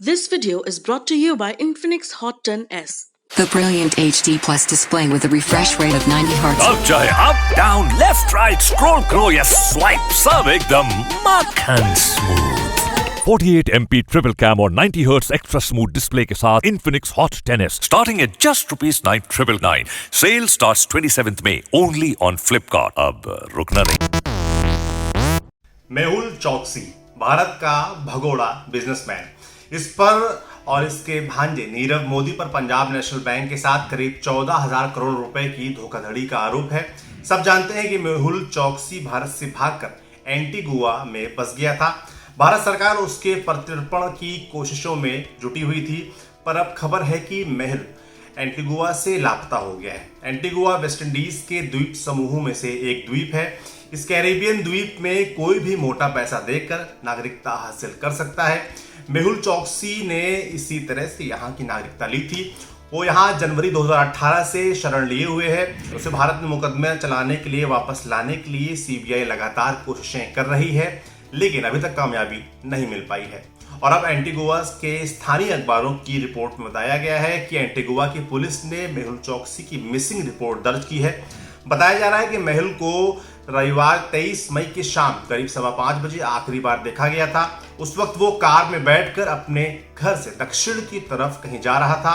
This video is brought to you by Infinix Hot 10s. The brilliant HD Plus display with a refresh rate of 90 Hz. अब चाहे up, down, left, right, scroll करो या swipe, सब एकदम मक्खन smooth. 48 MP triple cam और 90 Hz extra smooth display के साथ Infinix Hot 10s starting at just ₹9,999. Sale starts 27th May only on Flipkart. अब रुकना नहीं. मेहुल चौकसी भारत का भगोड़ा बिजनेसमैन, इस पर और इसके भांजे नीरव मोदी पर पंजाब नेशनल बैंक के साथ करीब 14,000 करोड़ रुपए की धोखाधड़ी का आरोप है। सब जानते हैं कि मेहुल चौकसी भारत से भागकर एंटीगुआ में बस गया था। भारत सरकार उसके प्रत्यर्पण की कोशिशों में जुटी हुई थी, पर अब खबर है कि मेहुल एंटीगुआ से लापता हो गया है। एंटीगुआ वेस्ट इंडीज के द्वीप समूह में से एक द्वीप है। इस कैरेबियन द्वीप में कोई भी मोटा पैसा देकर नागरिकता हासिल कर सकता है। मेहुल चौकसी ने इसी तरह से यहाँ की नागरिकता ली थी। वो यहाँ जनवरी 2018 से शरण लिए हुए है। उसे भारत में मुकदमा चलाने के लिए वापस लाने के लिए सीबीआई लगातार कोशिशें कर रही है, लेकिन अभी तक कामयाबी नहीं मिल पाई है। और अब एंटीगुआ के स्थानीय अखबारों की रिपोर्ट में बताया गया है कि एंटीगुआ की पुलिस ने मेहुल चौकसी की मिसिंग रिपोर्ट दर्ज की है। बताया जा रहा है कि मेहुल को रविवार 23 मई की शाम करीब 5:15 बजे आखिरी बार देखा गया था। उस वक्त वो कार में बैठकर अपने घर से दक्षिण की तरफ कहीं जा रहा था।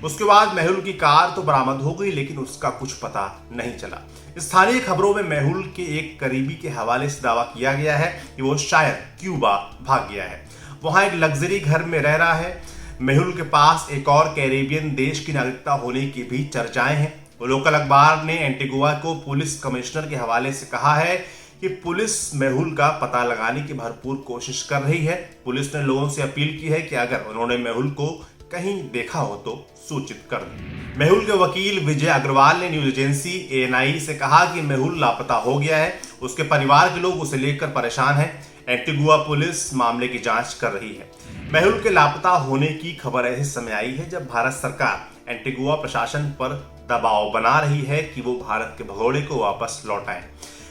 उसके बाद मेहुल की कार तो बरामद हो गई, लेकिन उसका कुछ पता नहीं चला। स्थानीय खबरों में मेहुल के एक करीबी के हवाले से दावा किया गया है कि वो शायद क्यूबा भाग गया है, वहां एक लग्जरी घर में रह रहा है। मेहुल के पास एक और कैरेबियन देश की नागरिकता होने की भी चर्चाएं हैं। लोकल अखबार ने एंटीगुआ को पुलिस कमिश्नर के हवाले से कहा है कि पुलिस मेहुल का पता लगाने की भरपूर कोशिश कर रही है। पुलिस ने लोगों से अपील की है कि अगर उन्होंने मेहुल को कहीं देखा हो तो सूचित कर दें। मेहुल के वकील विजय अग्रवाल ने न्यूज एजेंसी ANI से कहा कि मेहुल लापता हो गया है। उसके परिवार के लोग उसे लेकर परेशान हैं। एंटीगुआ पुलिस मामले की जांच कर रही है। मेहुल के लापता होने की खबर ऐसे समय आई है जब भारत सरकार एंटीगुआ प्रशासन पर दबाव बना रही है कि वो भारत के भगोड़े को वापस लौटाएं।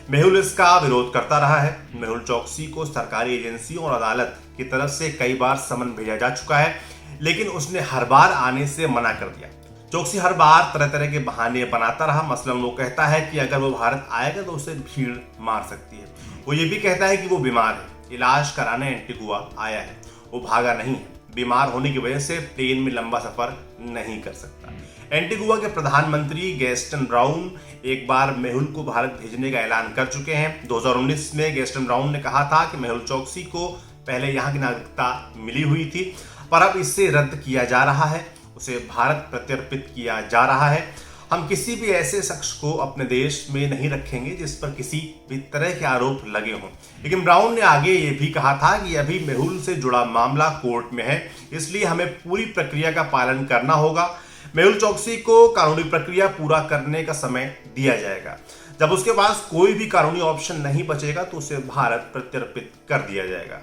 मेहुल इसका विरोध करता रहा है। मेहुल चौकसी को सरकारी एजेंसियों और अदालत की तरफ से कई बार समन भेजा जा चुका है, लेकिन उसने हर बार आने से मना कर दिया। चौकसी हर बार तरह तरह के बहाने बनाता रहा। मसलन वो कहता है कि अगर वो भारत आएगा तो उसे भीड़ मार सकती है। वो ये भी कहता है कि वो बीमार है, इलाज कराने एंटीगुआ आया है, वो भागा नहीं है। बीमार होने की वजह से प्लेन में लंबा सफर नहीं कर सकता। एंटीगुआ के प्रधानमंत्री गैस्टन ब्राउन एक बार मेहुल को भारत भेजने का ऐलान कर चुके हैं। 2019 में गैस्टन ब्राउन ने कहा था कि मेहुल चौकसी को पहले यहाँ की नागरिकता मिली हुई थी, पर अब इसे रद्द किया जा रहा है, उसे भारत प्रत्यर्पित किया जा रहा है। हम किसी भी ऐसे शख्स को अपने देश में नहीं रखेंगे जिस पर किसी भी तरह के आरोप लगे हों। लेकिन ब्राउन ने आगे ये भी कहा था कि अभी मेहुल से जुड़ा मामला कोर्ट में है, इसलिए हमें पूरी प्रक्रिया का पालन करना होगा। मेहुल चौकसी को कानूनी प्रक्रिया पूरा करने का समय दिया जाएगा। जब उसके पास कोई भी कानूनी ऑप्शन नहीं बचेगा तो उसे भारत प्रत्यर्पित कर दिया जाएगा।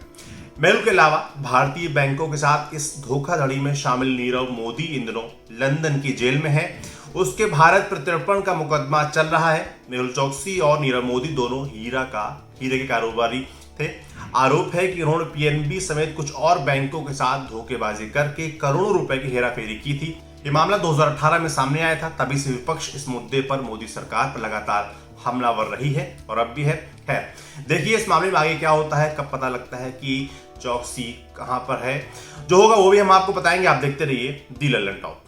मेहुल के अलावा भारतीय बैंकों के साथ इस धोखाधड़ी में शामिल नीरव मोदी इन दिनों लंदन की जेल में है। उसके भारत प्रत्यर्पण का मुकदमा चल रहा है। मेहुल चौकसी और नीरव मोदी दोनों हीरे के कारोबारी थे। आरोप है कि उन्होंने PNB समेत कुछ और बैंकों के साथ धोखेबाजी करके करोड़ों रुपए की हेराफेरी की थी। ये मामला 2018 में सामने आया था। तभी से विपक्ष इस मुद्दे पर मोदी सरकार पर लगातार हमलावर रही है और अब भी है। खैर, देखिए इस मामले में आगे क्या होता है, कब पता लगता है कि चौकसी कहां पर है। जो होगा वो भी हम आपको बताएंगे। आप देखते रहिए दी लल्लन टॉक।